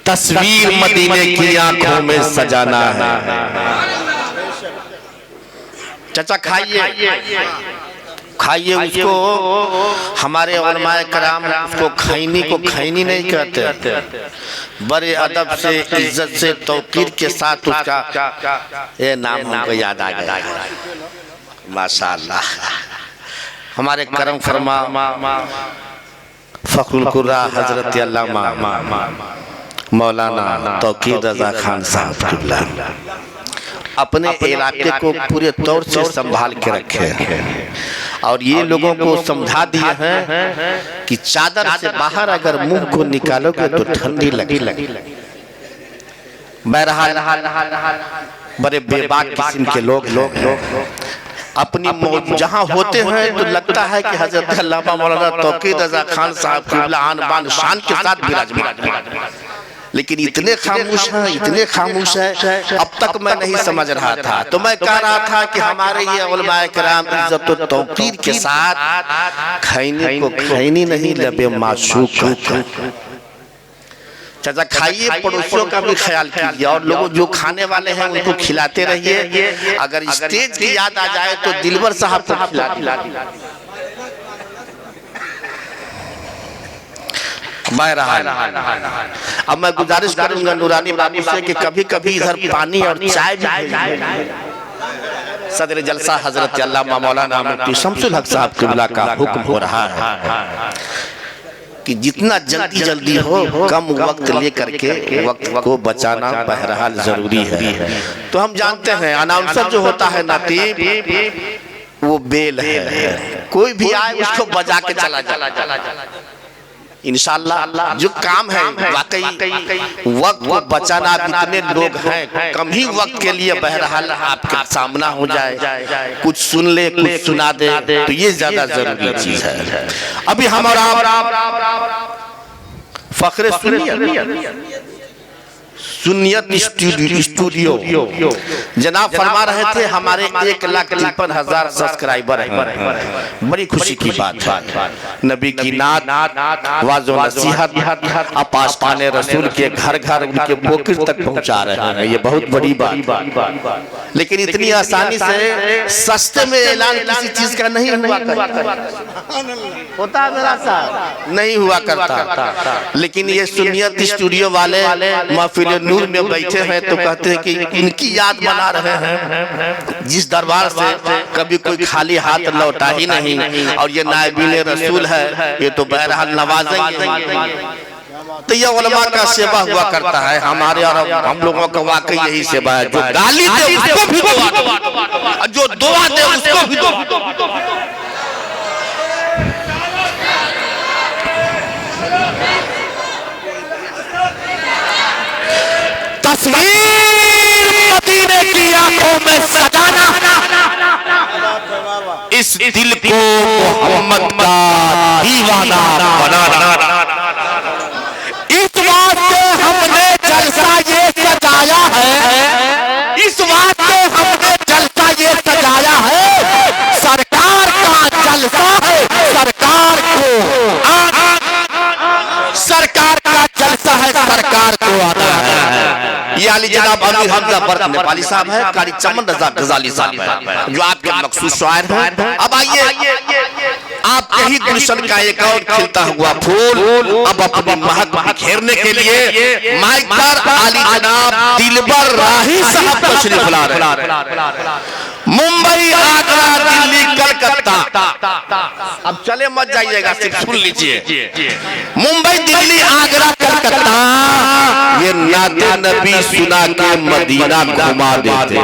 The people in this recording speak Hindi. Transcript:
तस्वीर मदीने की आंखों में सजाना है। चाचा खाइए खाइए उसको। हमारे उलमाए कराम उसको खैनी को खैनी नहीं कहते, बड़े अदब से इज्जत से तौकीर के साथ उसका ये नाम हमको याद आ गया। माशाअल्लाह हमारे करम फरमा फखरुल कुर्रा हजरत अल्लामा मौलाना तौकीर रजा खान साहब किबला अपने इलाके को पूरे तौर से संभाल के रखे हैं और ये लोगों को समझा दिए हैं कि चादर से बाहर अगर मुंह को निकालोगे तो ठंडी लगी। बहरहाल बड़े बेबाक किस्म के लोग अपनी जहाँ होते हैं तो लगता है कि हजरत अल्लामा मौलाना तौकीर रजा खान साहब किबला आन बान शान के साथ विराजमान, लेकिन इतने खामोश है अब तक मैं नहीं समझ रहा था। तो मैं कह रहा था कि हमारे ये उलमाए कराम इज्जत और तौकीर के साथ खैनी को खैनी नहीं लबे माशूक। चाचा खाइए, पड़ोसियों का भी ख्याल कीजिए और लोगों जो खाने वाले हैं उनको खिलाते रहिए। अगर स्टेज की याद आ जाए तो दिलवर साहब को खिला। अब मैं गुजारिश करूंगा नूरानी बाबू से कि कभी कभी इधर पानी और चाय भी। सदर जलसा हजरत अल्लामा मौलाना मुफ्ती शमसुल हक साहब किबला का हुक्म हो रहा है कि जितना जल्दी हो कम वक्त लेकर के वक्त को बचाना बहरहाल जरूरी है। तो हम जानते हैं अनाउंसर जो होता है नातीब वो बेल है, कोई भी आए उसको बजा के चला इंशाअल्लाह। जो काम है वाकई वक्त को बचाना, इतने लोग हैं कम ही वक्त के लिए बहरहाल आपका सामना हो जाए, कुछ सुन ले कुछ सुना दे तो ये ज्यादा जरूरी चीज है। अभी हमारा फखरे सुन्नियत स्टूडियो जनाब फरमा रहे थे हमारे 1,53,000 सब्सक्राइबर हैं। बड़ी खुशी की बात है। नबी की नात वाज़ो नसीहत आपास्ताने रसूल के घर घर उनके पोकिट तक पहुंचा रहे हैं, ये बहुत बड़ी बात। लेकिन इतनी आसानी से सस्ते में ऐलान किसी चीज का नहीं हुआ होता मेरा साहब, नहीं हुआ करता। लेकिन ये सुन्नियत स्टूडियो वाले महफिल नूर में बैठे हैं तो कहते हैं कि इनकी याद बना रहे हैं, जिस दरबार से कभी कोई खाली हाथ लौटा ही नहीं और ये नायबीन रसूल है, ये तो बहरहाल नवाजेंगे। तो ये उलमा का सेवा हुआ करता है हमारे और हम लोगों का वाकई यही सेवा है। जो गाली दे उसको भी दुआ, जो दुआ दे उसको भी दुआ। तस्वीर मदीने की आंखों में सजाना, इस दिल को मोहम्मद का दीवाना बनाना। इस वास्ते हमने जलसा ये सजाया है, इस वास्ते हमने जलसा ये सजाया है। सरकार का जलसा है, सरकार का जलसा है, सरकार को आता है। ये अली जनाब अमीर हमजा बर्क नेपाली साहब है, कारी चमन रजा गजाली साहब है जो आपके मखसूस शायर हैं। अब आइए आपके ही गुलशन का एक और खिलता हुआ फूल अब अपनी महक घेरने के लिए माइक पर अली जनाब दिलबर राही साहब तशरीफ ला रहे हैं। मुंबई, आगरा, दिल्ली, कलकत्ता। अब चले मत जाइएगा, सिर्फ सुन लीजिए। मुंबई, दिल्ली, आगरा, कलकत्ता ये नाते नबी सुना के मदीना घुमा देते।